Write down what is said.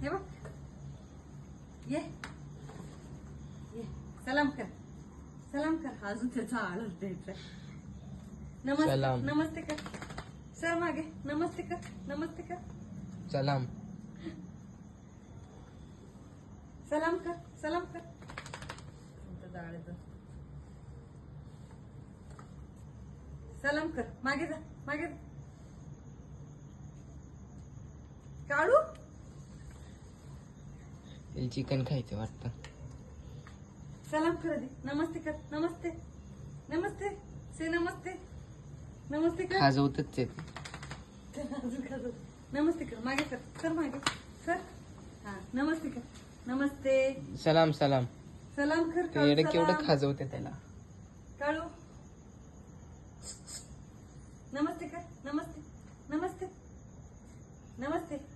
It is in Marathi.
हे बघ, ये ये, सलाम कर, सलाम कर. अजून त्याचा आळस द्यायचा. नमस्ते, सलाम. नमस्ते कर. सर मागे नमस्ते कर, नमस्ते कर. सलाम. सलाम कर, सलाम कर. तुमचं जाळ्याचं. सलाम कर. मागे जा, मागे जा. काढू. तिला चिकन खायचं वाटतं. सलाम कर आधी. नमस्ते कर, नमस्ते, नमस्ते. से नमस्ते, नमस्ते कर. खाजवतच आहे ते. अजून खाजव. नमस्ते कर, मागे कर, सर मागे सर. हा, नमस्ते कर, नमस्ते. सलाम सलाम. सलाम कर. ते काळू, येडं केवढं सलाम. खाजवते त्याला. काळू. नमस्ते कर, नमस्ते, नमस्ते, नमस्ते.